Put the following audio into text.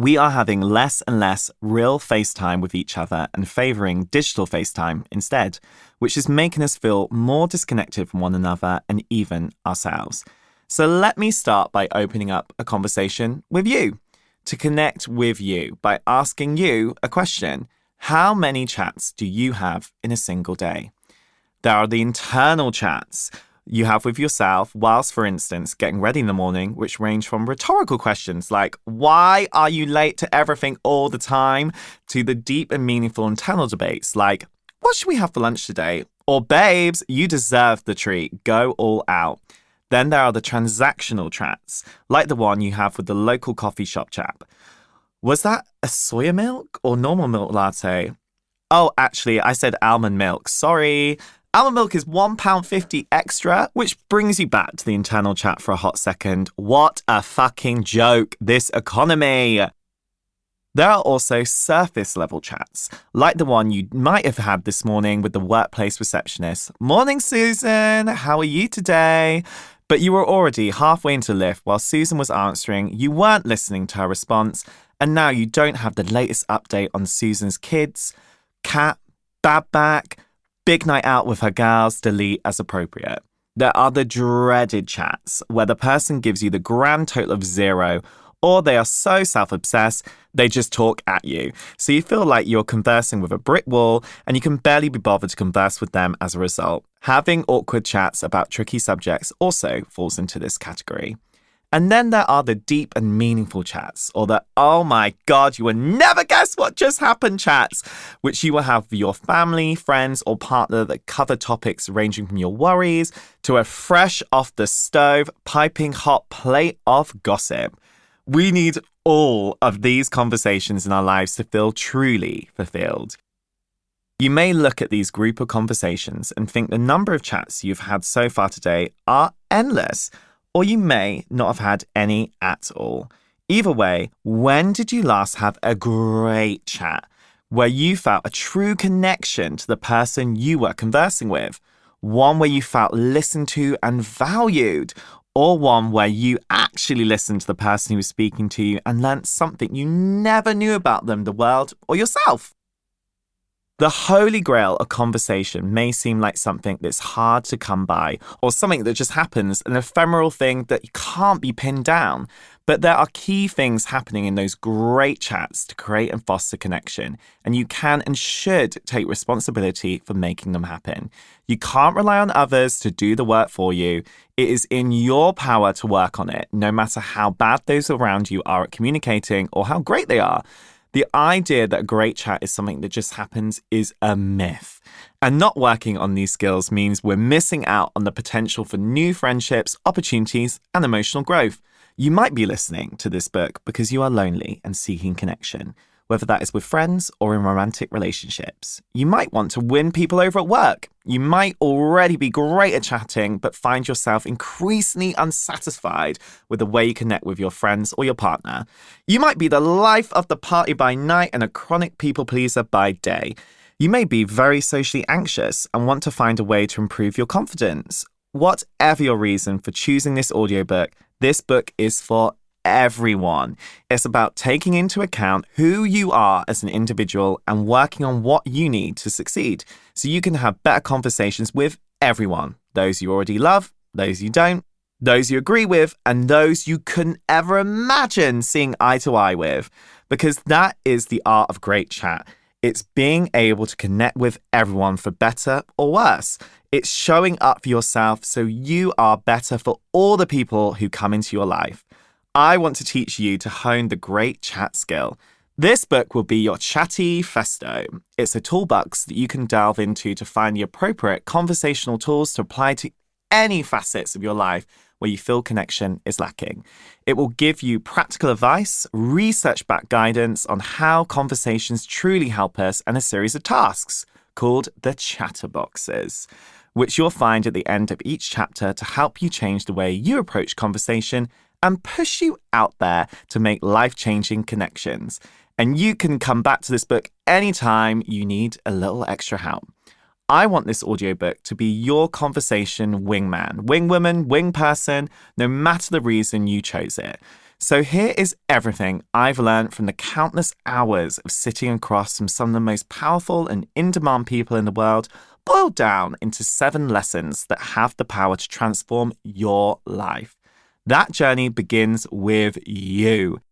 We are having less and less real FaceTime with each other and favouring digital FaceTime instead, which is making us feel more disconnected from one another and even ourselves. So let me start by opening up a conversation with you, to connect with you by asking you a question. How many chats do you have in a single day? There are the internal chats you have with yourself whilst, for instance, getting ready in the morning, which range from rhetorical questions like, why are you late to everything all the time? To the deep and meaningful internal debates like, what should we have for lunch today? Or, babes, you deserve the treat. Go all out. Then there are the transactional chats, like the one you have with the local coffee shop chap. Was that a soya milk or normal milk latte? Oh, actually, I said almond milk. Sorry. Almond milk is £1.50 extra, which brings you back to the internal chat for a hot second. What a fucking joke, this economy. There are also surface level chats, like the one you might have had this morning with the workplace receptionist. Morning, Susan. How are you today? But you were already halfway into lift while Susan was answering. You weren't listening to her response, and now you don't have the latest update on Susan's kids, cat, bad back, big night out with her gals, delete as appropriate. There are the dreaded chats, where the person gives you the grand total of 0, or they are so self-obsessed, they just talk at you. So you feel like you're conversing with a brick wall, and you can barely be bothered to converse with them as a result. Having awkward chats about tricky subjects also falls into this category. And then there are the deep and meaningful chats, or the, oh my God, you will never guess what just happened chats, which you will have with your family, friends, or partner that cover topics ranging from your worries to a fresh off the stove, piping hot plate of gossip. We need all of these conversations in our lives to feel truly fulfilled. You may look at these group of conversations and think the number of chats you've had so far today are endless. Or you may not have had any at all. Either way, when did you last have a great chat where you felt a true connection to the person you were conversing with? One where you felt listened to and valued, or one where you actually listened to the person who was speaking to you and learnt something you never knew about them, the world, or yourself? The holy grail of conversation may seem like something that's hard to come by, or something that just happens, an ephemeral thing that can't be pinned down. But there are key things happening in those great chats to create and foster connection, and you can and should take responsibility for making them happen. You can't rely on others to do the work for you. It is in your power to work on it, no matter how bad those around you are at communicating or how great they are. The idea that a great chat is something that just happens is a myth. And not working on these skills means we're missing out on the potential for new friendships, opportunities, and emotional growth. You might be listening to this book because you are lonely and seeking connection, whether that is with friends or in romantic relationships. You might want to win people over at work. You might already be great at chatting, but find yourself increasingly unsatisfied with the way you connect with your friends or your partner. You might be the life of the party by night and a chronic people pleaser by day. You may be very socially anxious and want to find a way to improve your confidence. Whatever your reason for choosing this audiobook, this book is for everyone. It's about taking into account who you are as an individual and working on what you need to succeed so you can have better conversations with everyone. Those you already love, those you don't, those you agree with, and those you couldn't ever imagine seeing eye to eye with. Because that is the art of great chat. It's being able to connect with everyone for better or worse. It's showing up for yourself so you are better for all the people who come into your life. I want to teach you to hone the great chat skill. This book will be your chatty festo. It's a toolbox that you can delve into to find the appropriate conversational tools to apply to any facets of your life where you feel connection is lacking. It will give you practical advice, research-backed guidance on how conversations truly help us, and a series of tasks called the Chatterboxes, which you'll find at the end of each chapter to help you change the way you approach conversation and push you out there to make life-changing connections. And you can come back to this book anytime you need a little extra help. I want this audiobook to be your conversation wingman, wingwoman, wing person, no matter the reason you chose it. So here is everything I've learned from the countless hours of sitting across from some of the most powerful and in-demand people in the world, boiled down into 7 lessons that have the power to transform your life. That journey begins with you.